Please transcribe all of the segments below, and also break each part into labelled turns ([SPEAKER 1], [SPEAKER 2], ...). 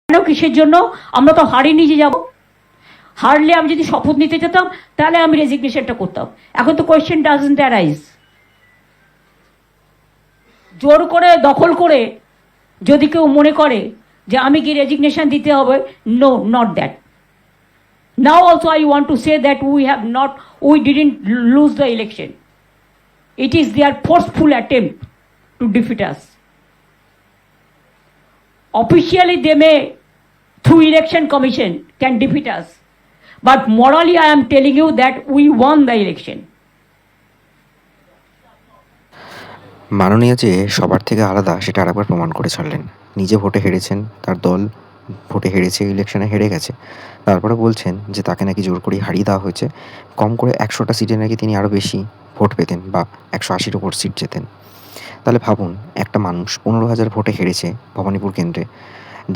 [SPEAKER 1] কেন, কিসের জন্য? আমরা তো হারিয়ে নিয়ে যাব। হারলে আমি যদি শপথ নিতে যেতাম তাহলে আমি রেজিগনেশনটা করতাম। এখন তো কোয়েশ্চেন ডাজন্ট অ্যারাইজ। জোর করে দখল করে যদি কেউ মনে করে যে আমি কি রেজিগনেশন দিতে হবে, no, not that. Now also I want to say that we didn't lose the election. It is their forceful attempt to defeat us. Officially they may, through election commission, can defeat us. But morally I am telling you that we won the election.
[SPEAKER 2] মাননীয় যে সবার থেকে আলাদা সেটা আরেকবার প্রমাণ করে ছাড়লেন। নিজে ভোটে হেরেছেন, তার দল ভোটে হেরেছে, ইলেকশনে হেরে গেছে। তারপরে বলছেন যে তাকে নাকি জোর করেই হারিয়ে দেওয়া হয়েছে। কম করে ১০০টা সিটে নাকি তিনি আরও বেশি ভোট পেতেন বা ১৮০-র ওপর সিট যেতেন। তাহলে ভাবুন, একটা মানুষ ১৫,০০০ ভোটে হেরেছে ভবানীপুর কেন্দ্রে।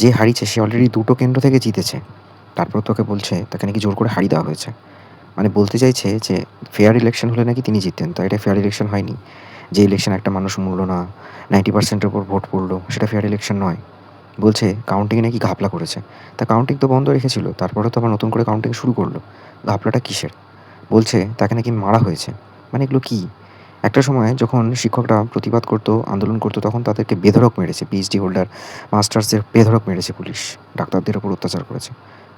[SPEAKER 2] যে হারিয়েছে সে অলরেডি ২টো কেন্দ্র থেকে জিতেছে। তারপর তোকে বলছে তাকে নাকি জোর করে হারিয়ে দেওয়া হয়েছে। মানে বলতে চাইছে যে ফেয়ার ইলেকশন হলে নাকি তিনি জিততেন। তো এটা ফেয়ার ইলেকশন হয়নি। যে ইলেকশনে একটা মানুষ মরল না, 90% এর উপর ভোট পড়লো, সেটা ফেয়ার ইলেকশন নয়। বলছে কাউন্টিংয়ে নাকি ঘাপলা করেছে। তা কাউন্টিং তো বন্ধ রেখেছিল, তারপরেও তো আবার নতুন করে কাউন্টিং শুরু করলো। ঘাপলাটা কিসের? বলছে তাকে নাকি মারা হয়েছে। মানে এগুলো কী? একটা সময় যখন শিক্ষকরা প্রতিবাদ করতো, আন্দোলন করতো, তখন তাদেরকে বেধড়ক মেরেছে। পিএইচডি হোল্ডার, মাস্টার্সদের বেধড়ক মেরেছে পুলিশ। ডাক্তারদের উপর অত্যাচার করেছে।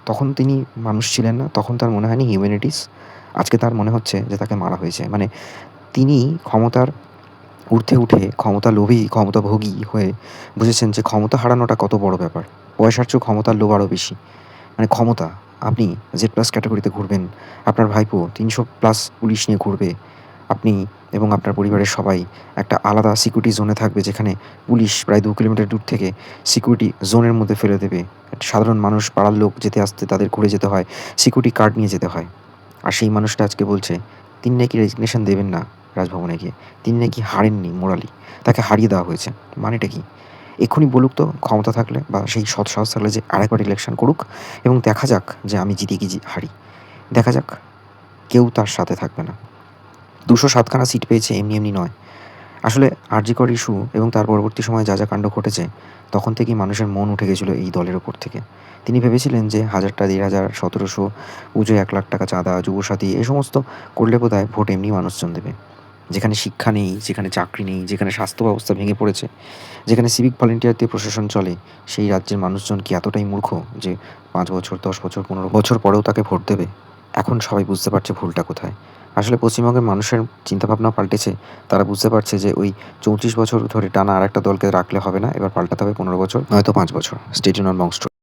[SPEAKER 2] তখন তিনি মানুষ ছিলেন না, তখন তার মনে হয়নি হিউম্যানিটিস। আজকে তার মনে হচ্ছে যে তাকে মারা হয়েছে। মানে তিনি ক্ষমতার ঊর্ধ্বে উঠে ক্ষমতালোভী, ক্ষমতাভোগী হয়ে বুঝেছেন যে ক্ষমতা হারানোটা কত বড় ব্যাপার। পয়সার চেয়েও ক্ষমতার লোভ আরও বেশি। মানে ক্ষমতা, আপনি Z+ ক্যাটাগরিতে ঘুরবেন, আপনার ভাইপো ৩০০+ পুলিশ নিয়ে ঘুরবে, আপনি এবং আপনার পরিবারের সবাই একটা আলাদা সিকিউরিটি জোনে থাকবে, যেখানে পুলিশ প্রায় ২ কিলোমিটার দূর থেকে সিকিউরিটি জোনের মধ্যে ফেলে দেবে। একটা সাধারণ মানুষ, পাড়ার লোক যেতে আসতে তাদের ঘুরে যেতে হয়, সিকিউরিটি কার্ড নিয়ে যেতে হয়। আর সেই মানুষটা আজকে বলছে তিনি নাকি রেজিগনেশন দেবেন না রাজভবনে গিয়ে। তিনি নাকি হারেননি মোরালি, তাকে হারিয়ে দেওয়া হয়েছে। মানেটা কি? এক্ষুনি বলুক তো, ক্ষমতা থাকলে বা সেই সৎ সাহস থাকলে যে আরেকবার ইলেকশন করুক এবং দেখা যাক যে আমি জিতি কি হারি। দেখা যাক। কেউ তার সাথে থাকবে না। ২০৭ খানা সিট পেয়েছে এমনি এমনি নয়। আসলে আরজিকর ইস্যু এবং তার পরবর্তী সময়ে যা কাণ্ড ঘটেছে, তখন থেকেই মানুষের মন উঠে গেছিল এই দলের ওপর থেকে। তিনি ভেবেছিলেন যে ১,০০০টা, ১,৫০০, ১৭০০, পুজোয় ১,০০,০০০ টাকা চাঁদা, যুবসাথী এই সমস্ত করলে বোধহয় ভোট এমনি মানুষজন দেবে। যেখানে শিক্ষা নেই, যেখানে চাকরি নেই, যেখানে স্বাস্থ্য ব্যবস্থা ভেঙে পড়েছে, যেখানে সিভিক ভলেন্টিয়ার দিয়ে প্রশাসন চলে, সেই রাজ্যের মানুষজন কি এতটাই মূর্খ যে ৫ বছর, ১০ বছর, ১৫ বছর পরেও তাকে ভোট দেবে? এখন সবাই বুঝতে পারছে ভুলটা কোথায়। আসলে পশ্চিমবঙ্গের মানুষের চিন্তাভাবনা পাল্টেছে। তারা বুঝতে পারছে যে ওই ৩৪ বছর ধরে টানা আরেকটা দলকে রাখলে হবে না। এবার পাল্টাতে হবে ১৫ বছর, নয়তো ৫ বছর। Stay tuned on Bong story.